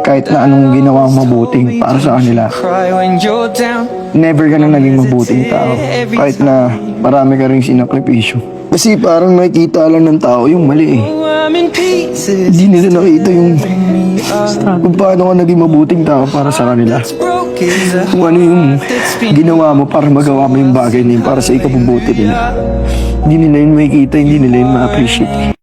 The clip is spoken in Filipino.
Kahit na anong ginawa mo mabuting para sa kanila, never ka na naging mabuting tao. Kahit na marami ka rin sinakripisyo. Kasi parang nakikita lang ng tao yung mali eh. Hindi nila nakita yung kung paano ka naging mabuting tao para sa kanila. Kung ano yung ginawa mo para magawa mo yung bagay na yun para sa ikabubuti nila. Hindi nila yun makikita, hindi nila yun ma-appreciate.